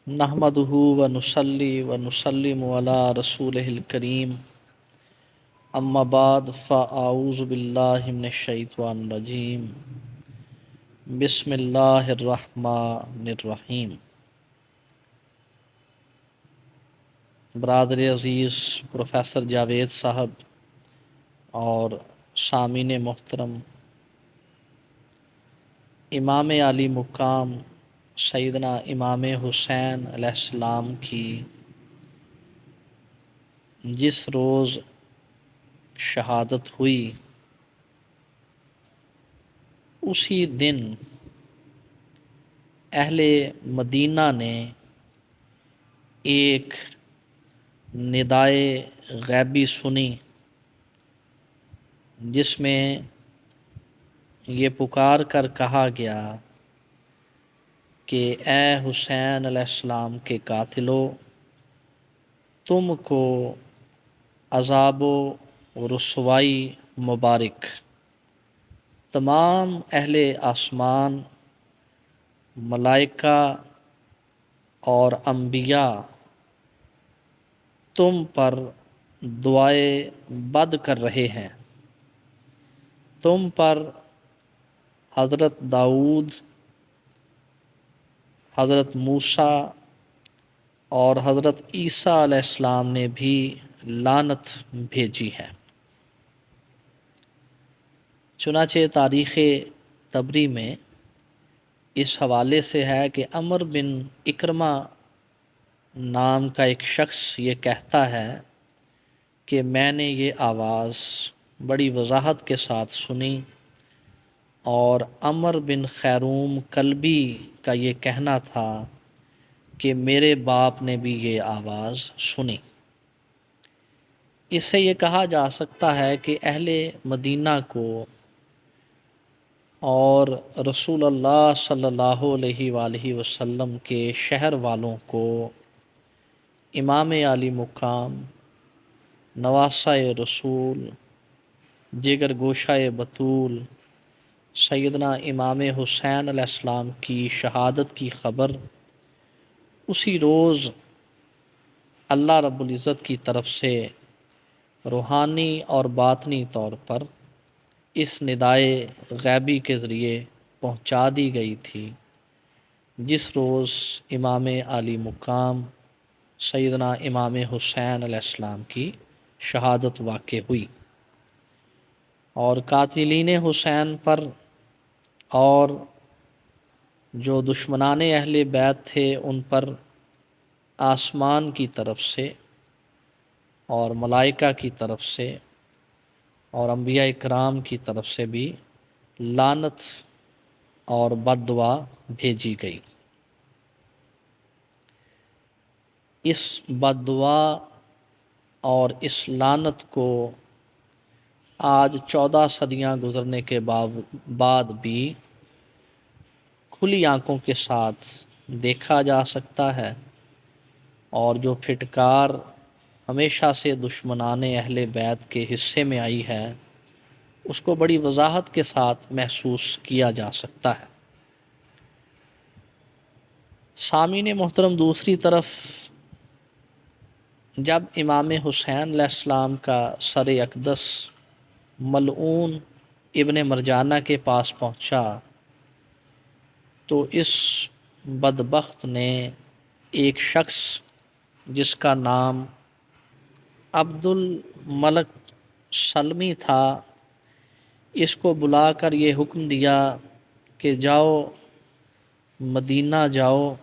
نحمدہ و نصلی و نسلم علی رسولہ الکریم اما بعد فاعوذ باللہ من الشیطان الرجیم بسم اللہ الرحمن الرحیم۔ برادر عزیز پروفیسر جاوید صاحب اور سامعین محترم، امام علی مقام سیدنا امام حسین علیہ السلام کی جس روز شہادت ہوئی اسی دن اہل مدینہ نے ایک ندائے غیبی سنی، جس میں یہ پکار کر کہا گیا کہ اے حسین علیہ السلام کے قاتلو، تم کو عذاب و رسوائی مبارک۔ تمام اہل آسمان، ملائکہ اور انبیاء تم پر دعائے بد کر رہے ہیں۔ تم پر حضرت داؤد، حضرت موسیٰ اور حضرت عیسیٰ علیہ السلام نے بھی لعنت بھیجی ہے۔ چنانچہ تاریخ طبری میں اس حوالے سے ہے کہ عمر بن اکرمہ نام کا ایک شخص یہ کہتا ہے کہ میں نے یہ آواز بڑی وضاحت کے ساتھ سنی، اور عمر بن خیروم کلبی کا یہ کہنا تھا کہ میرے باپ نے بھی یہ آواز سنی۔ اس سے یہ کہا جا سکتا ہے کہ اہل مدینہ کو اور رسول اللہ صلی اللہ علیہ وآلہ وسلم کے شہر والوں کو امام علی مقام، نواسہ رسول، جگر گوشہ بطول سیدنا امام حسین علیہ السلام کی شہادت کی خبر اسی روز اللہ رب العزت کی طرف سے روحانی اور باطنی طور پر اس ندائے غیبی کے ذریعے پہنچا دی گئی تھی، جس روز امام علی مقام سیدنا امام حسین علیہ السلام کی شہادت واقع ہوئی، اور قاتلین حسین پر اور جو دشمنان اہل بیت تھے ان پر آسمان کی طرف سے اور ملائکہ کی طرف سے اور انبیاء اکرام کی طرف سے بھی لعنت اور بد دعا بھیجی گئی۔ اس بد دعا اور اس لعنت کو آج 14 صدیاں گزرنے کے بعد بھی کھلی آنکھوں کے ساتھ دیکھا جا سکتا ہے، اور جو پھٹکار ہمیشہ سے دشمنان اہل بیت کے حصے میں آئی ہے اس کو بڑی وضاحت کے ساتھ محسوس کیا جا سکتا ہے۔ سامعین محترم، دوسری طرف جب امام حسین علیہ السلام کا سر اقدس ملعون ابن مرجانہ کے پاس پہنچا تو اس بدبخت نے ایک شخص جس کا نام عبد الملک سلمی تھا، اس کو بلا کر یہ حکم دیا کہ جاؤ مدینہ جاؤ،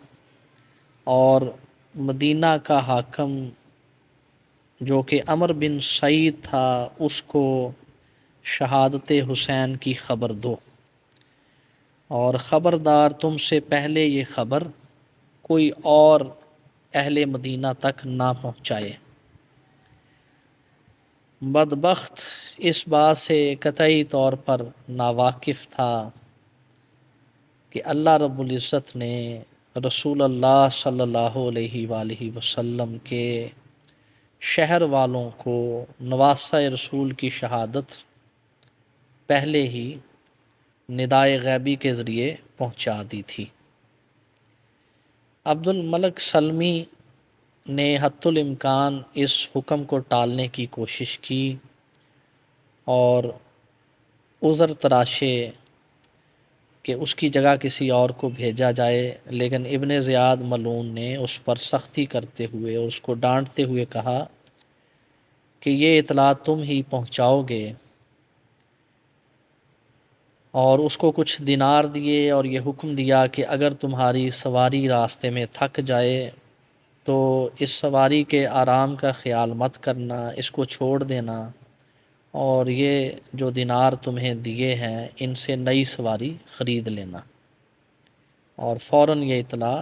اور مدینہ کا حاکم جو کہ عمر بن سعید تھا اس کو شہادت حسین کی خبر دو، اور خبردار تم سے پہلے یہ خبر کوئی اور اہل مدینہ تک نہ پہنچائے۔ بدبخت اس بات سے قطعی طور پر ناواقف تھا کہ اللہ رب العزت نے رسول اللہ صلی اللہ علیہ وآلہ وسلم کے شہر والوں کو نواسہ رسول کی شہادت پہلے ہی ندائے غیبی کے ذریعے پہنچا دی تھی۔ عبد الملک سلمی نے حتی الامکان اس حکم کو ٹالنے کی کوشش کی اور عذر تراشے کہ اس کی جگہ کسی اور کو بھیجا جائے، لیکن ابن زیاد ملعون نے اس پر سختی کرتے ہوئے اور اس کو ڈانٹتے ہوئے کہا کہ یہ اطلاع تم ہی پہنچاؤ گے، اور اس کو کچھ دینار دیے اور یہ حکم دیا کہ اگر تمہاری سواری راستے میں تھک جائے تو اس سواری کے آرام کا خیال مت کرنا، اس کو چھوڑ دینا، اور یہ جو دینار تمہیں دیے ہیں ان سے نئی سواری خرید لینا، اور فوراً یہ اطلاع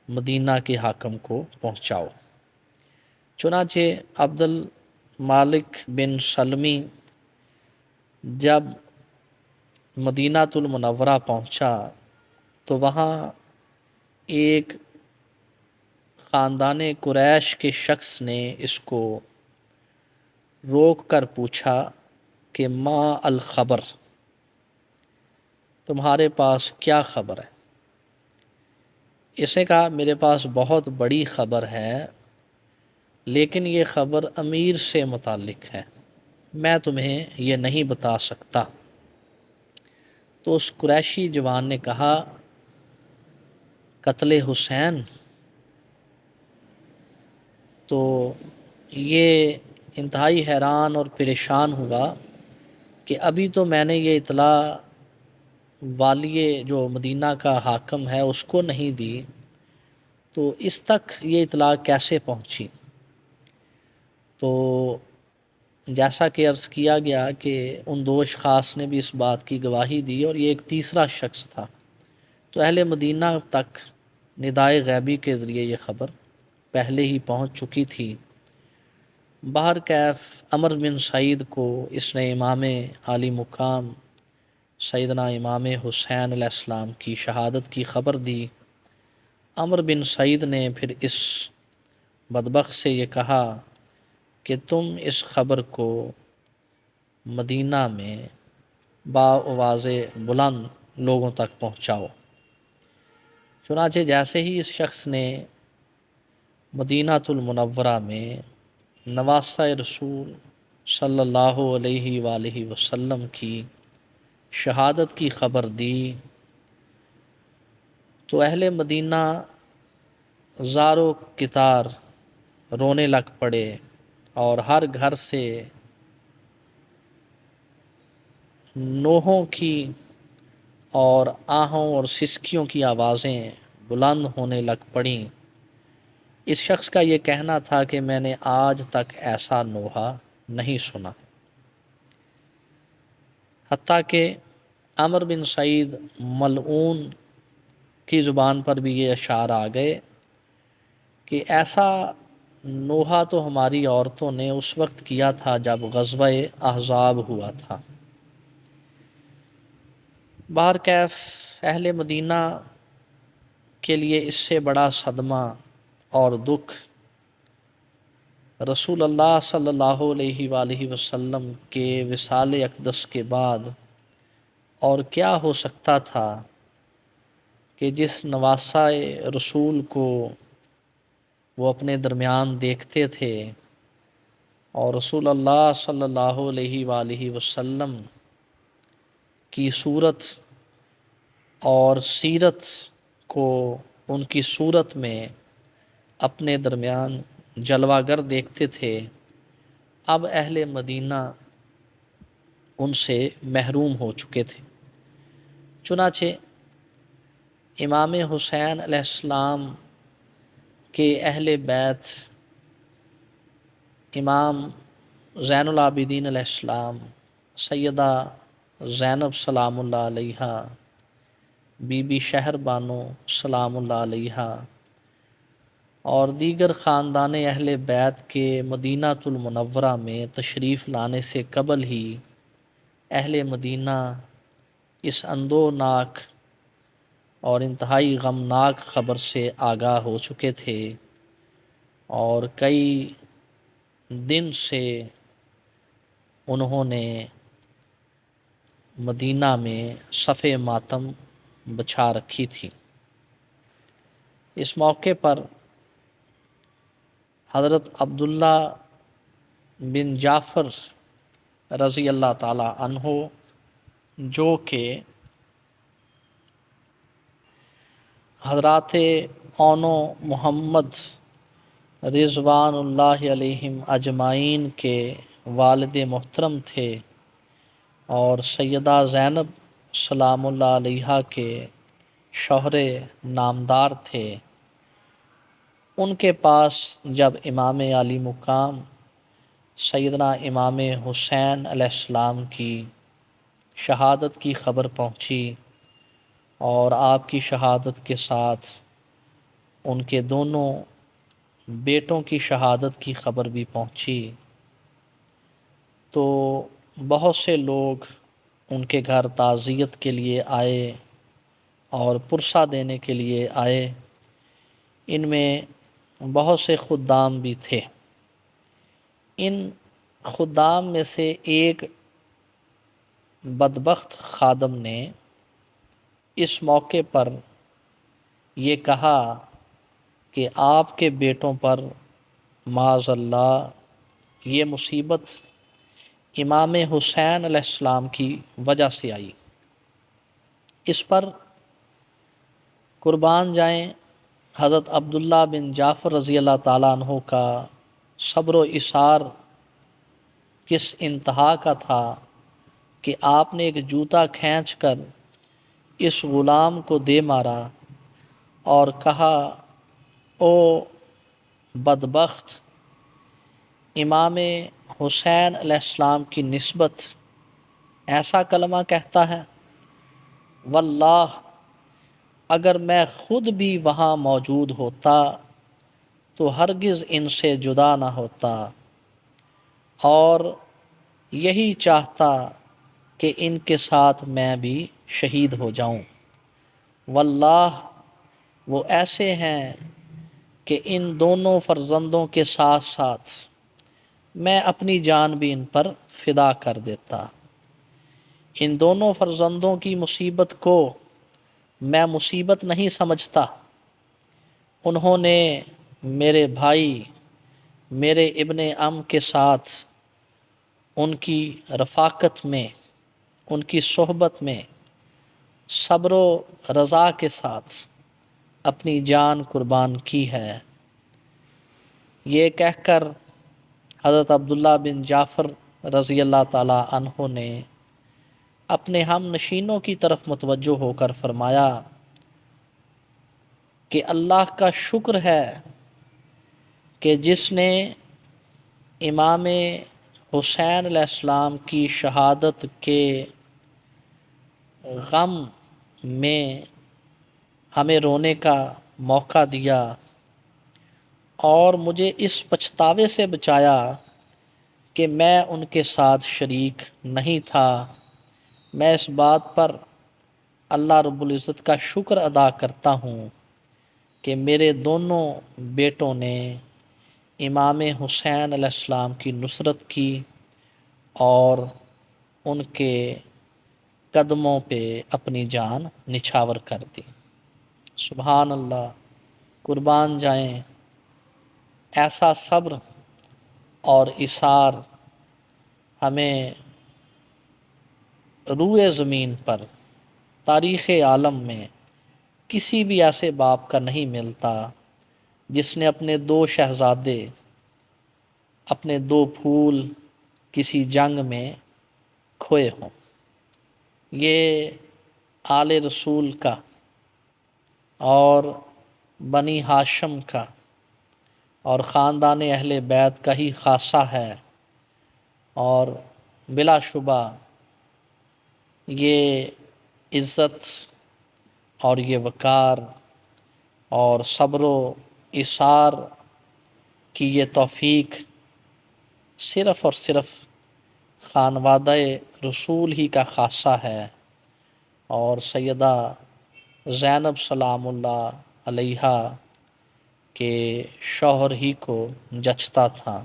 مدینہ کے حاکم کو پہنچاؤ۔ چنانچہ عبد المالک بن سلمی جب مدینہ المنورہ پہنچا تو وہاں ایک خاندان قریش کے شخص نے اس کو روک کر پوچھا کہ ما الخبر، تمہارے پاس کیا خبر ہے؟ اس نے کہا میرے پاس بہت بڑی خبر ہے، لیکن یہ خبر امیر سے متعلق ہے، میں تمہیں یہ نہیں بتا سکتا۔ تو اس قریشی جوان نے کہا قتل حسین؟ تو یہ انتہائی حیران اور پریشان ہوا کہ ابھی تو میں نے یہ اطلاع والی جو مدینہ کا حاکم ہے اس کو نہیں دی، تو اس تک یہ اطلاع کیسے پہنچی؟ تو جیسا کہ عرض کیا گیا کہ ان دو اشخاص نے بھی اس بات کی گواہی دی، اور یہ ایک تیسرا شخص تھا، تو اہل مدینہ تک ندائے غیبی کے ذریعے یہ خبر پہلے ہی پہنچ چکی تھی۔ بہرکیف عمر بن سعید کو اس نے امام عالی مقام سیدنا امام حسین علیہ السلام کی شہادت کی خبر دی۔ عمر بن سعید نے پھر اس بدبخت سے یہ کہا کہ تم اس خبر کو مدینہ میں بآواز بلند لوگوں تک پہنچاؤ۔ چنانچہ جیسے ہی اس شخص نے مدینہ المنورہ میں نواسہ رسول صلی اللہ علیہ وآلہ وسلم کی شہادت کی خبر دی تو اہل مدینہ زار و کتار رونے لگ پڑے، اور ہر گھر سے نوحوں کی اور آہوں اور سسکیوں کی آوازیں بلند ہونے لگ پڑیں۔ اس شخص کا یہ کہنا تھا کہ میں نے آج تک ایسا نوحہ نہیں سنا، حتیٰ کہ عمر بن سعید ملعون کی زبان پر بھی یہ اشعار آ گئے کہ ایسا نوحہ تو ہماری عورتوں نے اس وقت کیا تھا جب غزوہ احزاب ہوا تھا۔ بہرکیف اہل مدینہ کے لیے اس سے بڑا صدمہ اور دکھ رسول اللہ صلی اللہ علیہ وآلہ وسلم کے وصال اقدس کے بعد اور کیا ہو سکتا تھا کہ جس نواسہ رسول کو وہ اپنے درمیان دیکھتے تھے اور رسول اللہ صلی اللہ علیہ وآلہ وسلم کی صورت اور سیرت کو ان کی صورت میں اپنے درمیان جلوہ گر دیکھتے تھے، اب اہل مدینہ ان سے محروم ہو چکے تھے۔ چنانچہ امام حسین علیہ السلام کے اہل بیت امام زین العابدین علیہ السلام، سیدہ زینب سلام اللہ علیہا، بی بی شہر بانو سلام اللہ علیہا، اور دیگر خاندان اہل بیت کے مدینہ المنورہ میں تشریف لانے سے قبل ہی اہل مدینہ اس اندوہناک اور انتہائی غمناک خبر سے آگاہ ہو چکے تھے، اور کئی دن سے انہوں نے مدینہ میں صف ماتم بچھا رکھی تھی۔ اس موقع پر حضرت عبداللہ بن جعفر رضی اللہ تعالی عنہ، جو کہ حضرات اون و محمد رضوان اللہ علیہم اجمعین کے والد محترم تھے اور سیدہ زینب سلام اللہ علیہا کے شوہر نامدار تھے، ان کے پاس جب امام علی مقام سیدنا امام حسین علیہ السلام کی شہادت کی خبر پہنچی اور آپ کی شہادت کے ساتھ ان کے دونوں بیٹوں کی شہادت کی خبر بھی پہنچی، تو بہت سے لوگ ان کے گھر تعزیت کے لیے آئے اور پرسہ دینے کے لیے آئے۔ ان میں بہت سے خدام بھی تھے۔ ان خدام میں سے ایک بدبخت خادم نے اس موقع پر یہ کہا کہ آپ کے بیٹوں پر معاذ اللہ یہ مصیبت امام حسین علیہ السلام کی وجہ سے آئی۔ اس پر قربان جائیں حضرت عبداللہ بن جعفر رضی اللہ تعالیٰ عنہ کا صبر و اصرار کس انتہا کا تھا کہ آپ نے ایک جوتا کھینچ کر اس غلام کو دے مارا اور کہا، او بدبخت، امام حسین علیہ السلام کی نسبت ایسا کلمہ کہتا ہے، واللہ اگر میں خود بھی وہاں موجود ہوتا تو ہرگز ان سے جدا نہ ہوتا اور یہی چاہتا کہ ان کے ساتھ میں بھی شہید ہو جاؤں۔ واللہ وہ ایسے ہیں کہ ان دونوں فرزندوں کے ساتھ ساتھ میں اپنی جان بھی ان پر فدا کر دیتا۔ ان دونوں فرزندوں کی مصیبت کو میں مصیبت نہیں سمجھتا، انہوں نے میرے بھائی میرے ابن عم کے ساتھ ان کی رفاقت میں، ان کی صحبت میں صبر و رضا کے ساتھ اپنی جان قربان کی ہے۔ یہ کہہ کر حضرت عبداللہ بن جعفر رضی اللہ تعالی عنہ نے اپنے ہم نشینوں کی طرف متوجہ ہو کر فرمایا کہ اللہ کا شکر ہے کہ جس نے امام حسین علیہ السلام کی شہادت کے غم میں ہمیں رونے کا موقع دیا اور مجھے اس پچھتاوے سے بچایا کہ میں ان کے ساتھ شریک نہیں تھا۔ میں اس بات پر اللہ رب العزت کا شکر ادا کرتا ہوں کہ میرے دونوں بیٹوں نے امام حسین علیہ السلام کی نصرت کی اور ان کے قدموں پہ اپنی جان نچھاور کر دی۔ سبحان اللہ، قربان جائیں ایسا صبر اور اصرار ہمیں روئے زمین پر تاریخ عالم میں کسی بھی ایسے باپ کا نہیں ملتا جس نے اپنے دو شہزادے، اپنے دو پھول کسی جنگ میں کھوئے ہوں۔ یہ آل رسول کا اور بنی ہاشم کا اور خاندان اہل بیت کا ہی خاصہ ہے، اور بلا شبہ یہ عزت اور یہ وقار اور صبر و اصرار کی یہ توفیق صرف اور صرف خانوادہ رسول ہی کا خاصہ ہے، اور سیدہ زینب سلام اللہ علیہا کے شوہر ہی کو جچتا تھا۔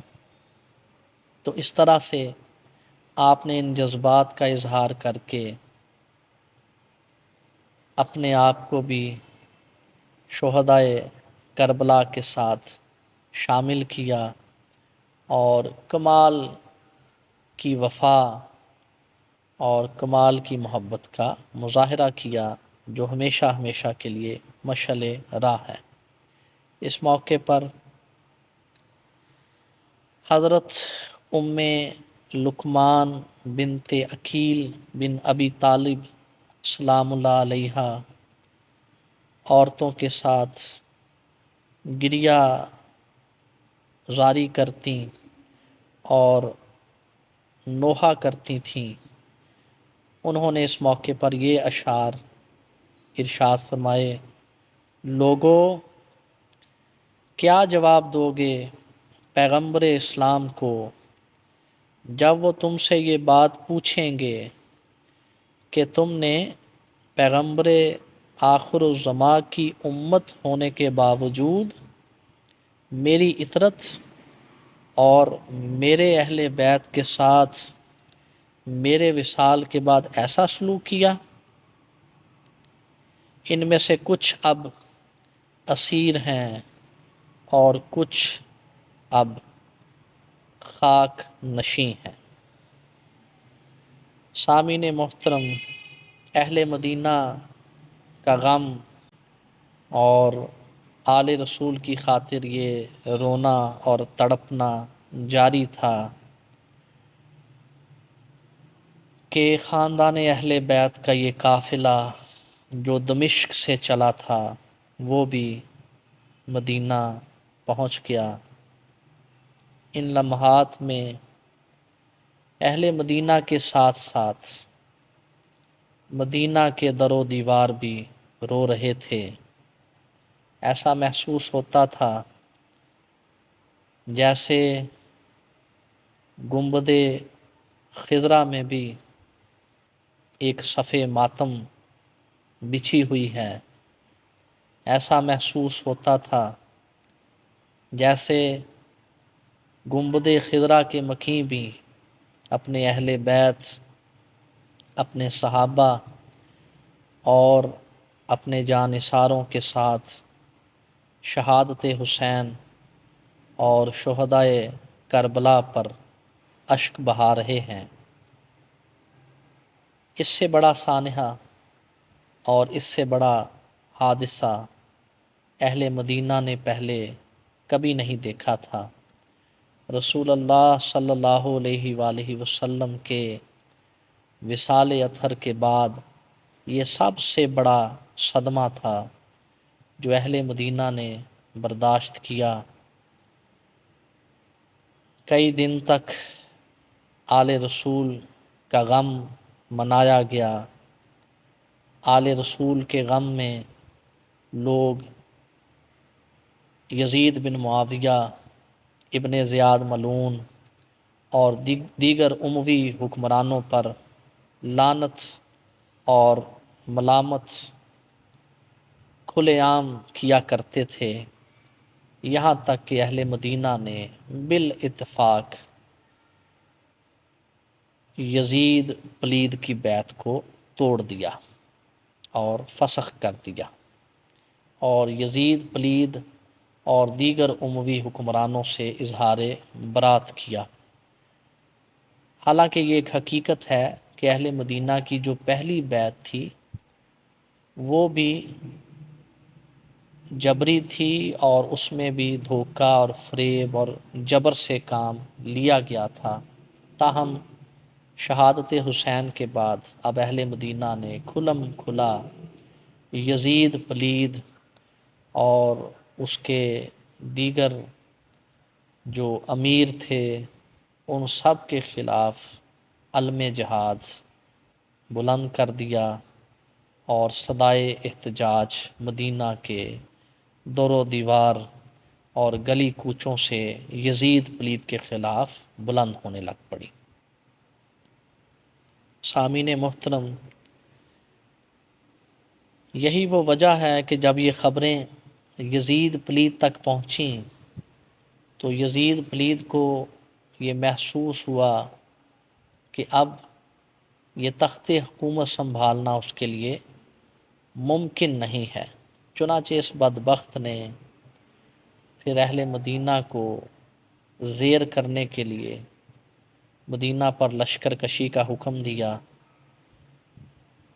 تو اس طرح سے آپ نے ان جذبات کا اظہار کر کے اپنے آپ کو بھی شہدائے کربلا کے ساتھ شامل کیا اور کمال کی وفا اور کمال کی محبت کا مظاہرہ کیا، جو ہمیشہ ہمیشہ کے لیے مشعل راہ ہے۔ اس موقع پر حضرت ام لقمان بنت عقیل بن ابی طالب سلام اللہ علیہا عورتوں کے ساتھ گریہ زاری کرتیں اور نوحہ کرتی تھیں۔ انہوں نے اس موقع پر یہ اشعار ارشاد فرمائے: لوگو کیا جواب دو گے پیغمبر اسلام کو جب وہ تم سے یہ بات پوچھیں گے کہ تم نے پیغمبر آخر الزماں کی امت ہونے کے باوجود میری اطرت اور میرے اہل بیت کے ساتھ میرے وصال کے بعد ایسا سلوک کیا؟ ان میں سے کچھ اب اسیر ہیں اور کچھ اب خاک نشیں ہیں۔ سامعین محترم، اہل مدینہ کا غم اور آل رسول کی خاطر یہ رونا اور تڑپنا جاری تھا کہ خاندان اہل بیت کا یہ قافلہ جو دمشق سے چلا تھا وہ بھی مدینہ پہنچ گیا۔ ان لمحات میں اہل مدینہ کے ساتھ ساتھ مدینہ کے در و دیوار بھی رو رہے تھے۔ ایسا محسوس ہوتا تھا جیسے گنبد خضرا میں بھی ایک صف ماتم بچھی ہوئی ہے۔ ایسا محسوس ہوتا تھا جیسے گنبد خضرا کے مکیں بھی اپنے اہل بیت، اپنے صحابہ اور اپنے جانثاروں کے ساتھ شہادت حسین اور شہدائے کربلا پر اشک بہا رہے ہیں۔ اس سے بڑا سانحہ اور اس سے بڑا حادثہ اہل مدینہ نے پہلے کبھی نہیں دیکھا تھا۔ رسول اللہ صلی اللہ علیہ وآلہ وسلم کے وصال اطہر کے بعد یہ سب سے بڑا صدمہ تھا جو اہل مدینہ نے برداشت کیا۔ کئی دن تک آل رسول کا غم منایا گیا۔ آل رسول کے غم میں لوگ یزید بن معاویہ، ابن زیاد ملعون اور دیگر اموی حکمرانوں پر لعنت اور ملامت کھلے عام کیا کرتے تھے، یہاں تک کہ اہل مدینہ نے بالاتفاق یزید پلید کی بیعت کو توڑ دیا اور فسخ کر دیا، اور یزید پلید اور دیگر اموی حکمرانوں سے اظہار برات کیا۔ حالانکہ یہ ایک حقیقت ہے کہ اہل مدینہ کی جو پہلی بیعت تھی وہ بھی جبری تھی اور اس میں بھی دھوکہ اور فریب اور جبر سے کام لیا گیا تھا۔ تاہم شہادت حسین کے بعد اب اہل مدینہ نے کھلم کھلا یزید پلید اور اس کے دیگر جو امیر تھے ان سب کے خلاف علم جہاد بلند کر دیا اور صدائے احتجاج مدینہ کے در و دیوار اور گلی کوچوں سے یزید پلید کے خلاف بلند ہونے لگ پڑی۔ سامعین محترم، یہی وہ وجہ ہے کہ جب یہ خبریں یزید پلید تک پہنچیں تو یزید پلید کو یہ محسوس ہوا کہ اب یہ تخت حکومت سنبھالنا اس کے لیے ممکن نہیں ہے۔ چنانچہ اس بدبخت نے پھر اہل مدینہ کو زیر کرنے کے لیے مدینہ پر لشکر کشی کا حکم دیا،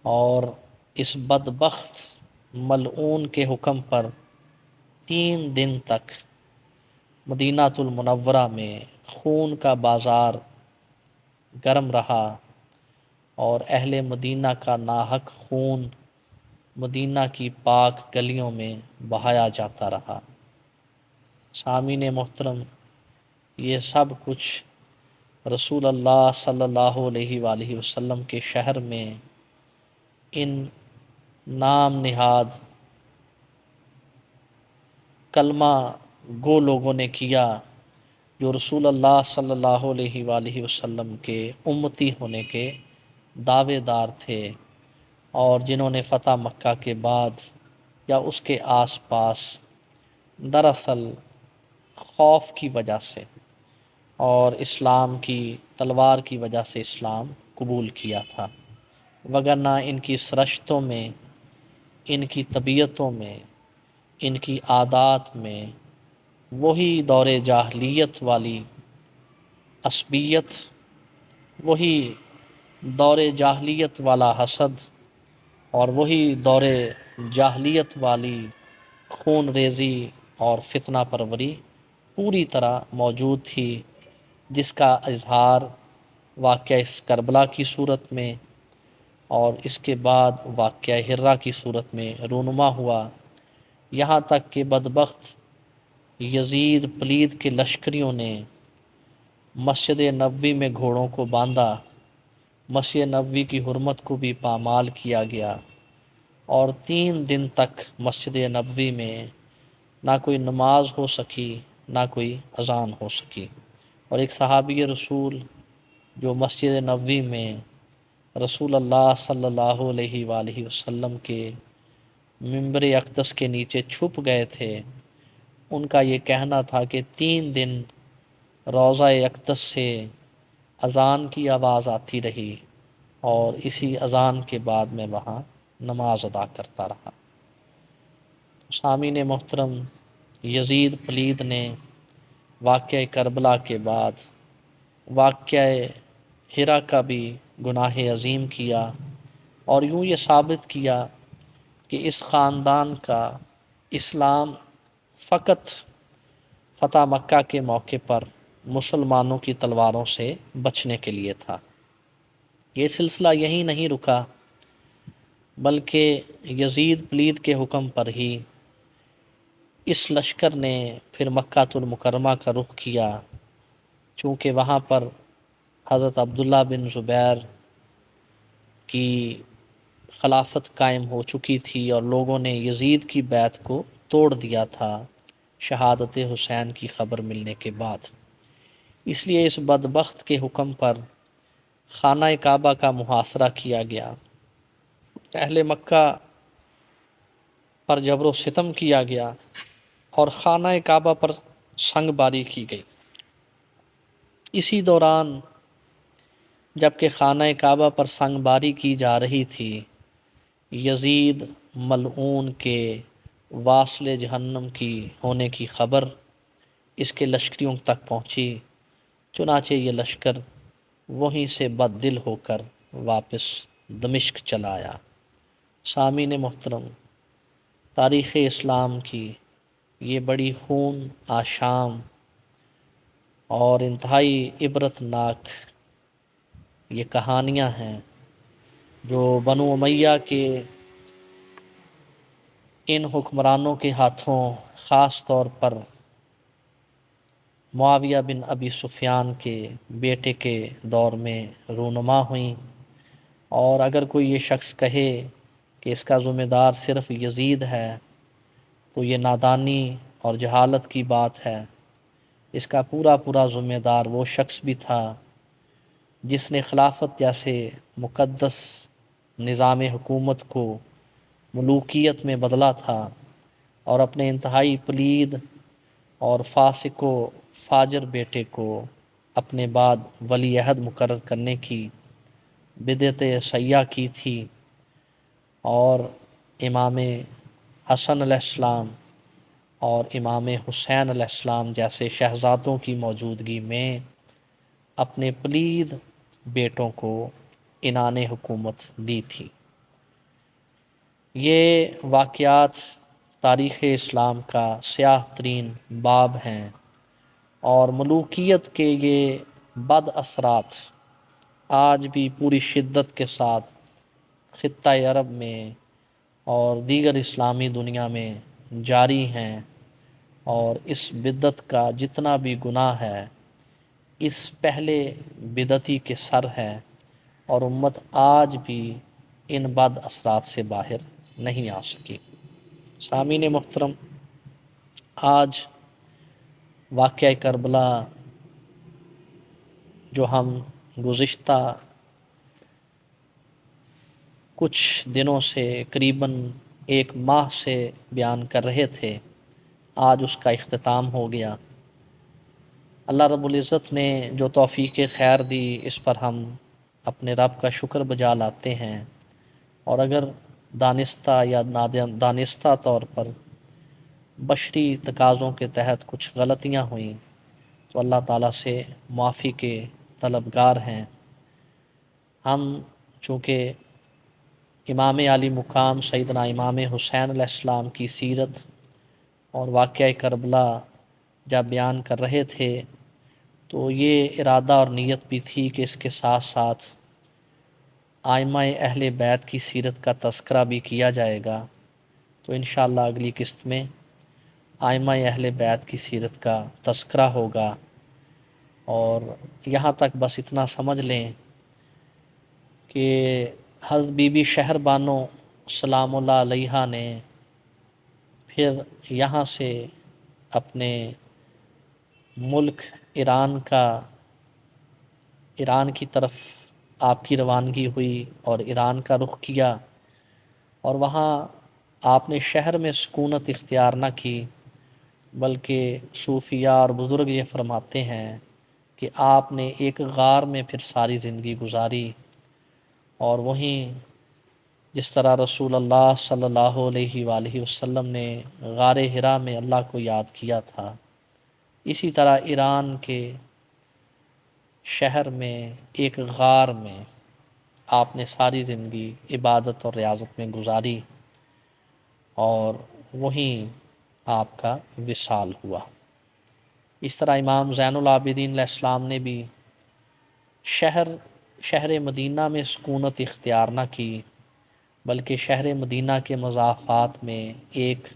اور اس بدبخت ملعون کے حکم پر 3 دن تک مدینہ المنورہ میں خون کا بازار گرم رہا، اور اہل مدینہ کا ناحق خون مدینہ کی پاک گلیوں میں بہایا جاتا رہا۔ سامعین محترم، یہ سب کچھ رسول اللہ صلی اللہ علیہ وآلہ وسلم کے شہر میں ان نام نہاد کلمہ گو لوگوں نے کیا، جو رسول اللہ صلی اللہ علیہ وآلہ وسلم کے امتی ہونے کے دعوے دار تھے، اور جنہوں نے فتح مکہ کے بعد یا اس کے آس پاس دراصل خوف کی وجہ سے اور اسلام کی تلوار کی وجہ سے اسلام قبول کیا تھا، وگرنہ ان کی سرشتوں میں، ان کی طبیعتوں میں، ان کی عادات میں وہی دور جاہلیت والی عصبیت، وہی دور جاہلیت والا حسد، اور وہی دور جاہلیت والی خون ریزی اور فتنہ پروری پوری طرح موجود تھی، جس کا اظہار واقعہ اس کربلا کی صورت میں اور اس کے بعد واقعہ ہرہ کی صورت میں رونما ہوا، یہاں تک کہ بدبخت یزید پلید کے لشکریوں نے مسجد نبوی میں گھوڑوں کو باندھا، مسجد نبوی کی حرمت کو بھی پامال کیا گیا، اور 3 دن تک مسجد نبوی میں نہ کوئی نماز ہو سکی، نہ کوئی اذان ہو سکی۔ اور ایک صحابی رسول جو مسجد نبوی میں رسول اللہ صلی اللہ علیہ وآلہ وسلم کے منبر اقدس کے نیچے چھپ گئے تھے، ان کا یہ کہنا تھا کہ 3 دن روضہ اقدس سے اذان کی آواز آتی رہی، اور اسی اذان کے بعد میں وہاں نماز ادا کرتا رہا۔ سامعین محترم، یزید پلید نے واقعہ کربلا کے بعد واقعہ ہرہ کا بھی گناہ عظیم کیا، اور یوں یہ ثابت کیا کہ اس خاندان کا اسلام فقط فتح مکہ کے موقع پر مسلمانوں کی تلواروں سے بچنے کے لیے تھا۔ یہ سلسلہ یہیں نہیں رکا، بلکہ یزید پلید کے حکم پر ہی اس لشکر نے پھر مکہ المکرمہ کا رخ کیا، چونکہ وہاں پر حضرت عبداللہ بن زبیر کی خلافت قائم ہو چکی تھی، اور لوگوں نے یزید کی بیعت کو توڑ دیا تھا شہادت حسین کی خبر ملنے کے بعد۔ اس لیے اس بدبخت کے حکم پر خانہ کعبہ کا محاصرہ کیا گیا، اہل مکہ پر جبر و ستم کیا گیا، اور خانہ کعبہ پر سنگ باری کی گئی۔ اسی دوران جب کہ خانہ کعبہ پر سنگ باری کی جا رہی تھی، یزید ملعون کے واصل جہنم کی ہونے کی خبر اس کے لشکریوں تک پہنچی، چنانچہ یہ لشکر وہیں سے بد دل ہو کر واپس دمشق چلا آیا۔ سامعین محترم، تاریخ اسلام کی یہ بڑی خون آشام اور انتہائی عبرتناک یہ کہانیاں ہیں، جو بنو امیہ کے ان حکمرانوں کے ہاتھوں خاص طور پر معاویہ بن ابی سفیان کے بیٹے کے دور میں رونما ہوئیں، اور اگر کوئی یہ شخص کہے کہ اس کا ذمہ دار صرف یزید ہے تو یہ نادانی اور جہالت کی بات ہے۔ اس کا پورا ذمہ دار وہ شخص بھی تھا جس نے خلافت جیسے مقدس نظام حکومت کو ملوکیت میں بدلا تھا، اور اپنے انتہائی پلید اور فاسق و فاجر بیٹے کو اپنے بعد ولی عہد مقرر کرنے کی بدعت سیاح کی تھی، اور امام حسن علیہ السلام اور امام حسین علیہ السلام جیسے شہزادوں کی موجودگی میں اپنے پلید بیٹوں کو عنان حکومت دی تھی۔ یہ واقعات تاریخ اسلام کا سیاہ ترین باب ہیں، اور ملوکیت کے یہ بد اثرات آج بھی پوری شدت کے ساتھ خطۂ عرب میں اور دیگر اسلامی دنیا میں جاری ہیں، اور اس بدعت کا جتنا بھی گناہ ہے اس پہلے بدعتی کے سر ہے، اور امت آج بھی ان بد اثرات سے باہر نہیں آ سکی۔ سامعین محترم، آج واقعہ کربلا جو ہم گزشتہ کچھ دنوں سے قریباً ایک ماہ سے بیان کر رہے تھے، آج اس کا اختتام ہو گیا۔ اللہ رب العزت نے جو توفیق خیر دی اس پر ہم اپنے رب کا شکر بجا لاتے ہیں، اور اگر دانستہ یا نادانستہ طور پر بشری تقاضوں کے تحت کچھ غلطیاں ہوئیں تو اللہ تعالیٰ سے معافی کے طلبگار ہیں۔ ہم چونکہ امام علی مقام سیدنا امام حسین علیہ السلام کی سیرت اور واقعہ کربلا جب بیان کر رہے تھے تو یہ ارادہ اور نیت بھی تھی کہ اس کے ساتھ ساتھ ائمہ اہل بیت کی سیرت کا تذکرہ بھی کیا جائے گا، تو انشاءاللہ اگلی قسط میں ائمہ اہل بیت کی سیرت کا تذکرہ ہوگا۔ اور یہاں تک بس اتنا سمجھ لیں کہ حضرت بی بی شہر بانو سلام اللہ علیہا نے پھر یہاں سے اپنے ملک ایران کی طرف آپ کی روانگی ہوئی اور ایران کا رخ کیا، اور وہاں آپ نے شہر میں سکونت اختیار نہ کی، بلکہ صوفیاء اور بزرگ یہ فرماتے ہیں کہ آپ نے ایک غار میں پھر ساری زندگی گزاری، اور وہیں جس طرح رسول اللہ صلی اللہ علیہ وآلہ وسلم نے غار حرا میں اللہ کو یاد کیا تھا، اسی طرح ایران کے شہر میں ایک غار میں آپ نے ساری زندگی عبادت اور ریاضت میں گزاری، اور وہیں آپ کا وصال ہوا۔ اس طرح امام زین العابدین علیہ السلام نے بھی شہر مدینہ میں سکونت اختیار نہ کی، بلکہ شہر مدینہ کے مضافات میں ایک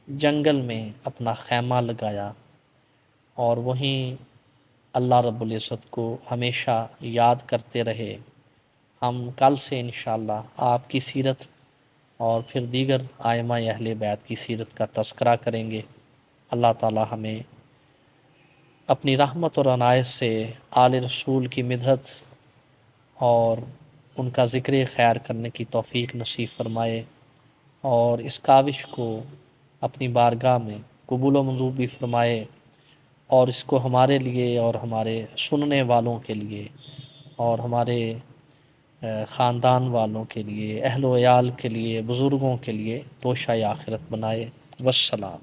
جنگل میں اپنا خیمہ لگایا، اور وہیں اللہ رب العزت کو ہمیشہ یاد کرتے رہے۔ ہم کل سے انشاءاللہ آپ کی سیرت اور پھر دیگر ائمہ اہل بیت کی سیرت کا تذکرہ کریں گے۔ اللہ تعالی ہمیں اپنی رحمت اور عنایت سے آل رسول کی مدحت اور ان کا ذکر خیر کرنے کی توفیق نصیب فرمائے، اور اس کاوش کو اپنی بارگاہ میں قبول و منظور بھی فرمائے، اور اس کو ہمارے لیے اور ہمارے سننے والوں کے لیے اور ہمارے خاندان والوں کے لیے، اہل و عیال کے لیے، بزرگوں کے لیے توشہ آخرت بنائے۔ والسلام۔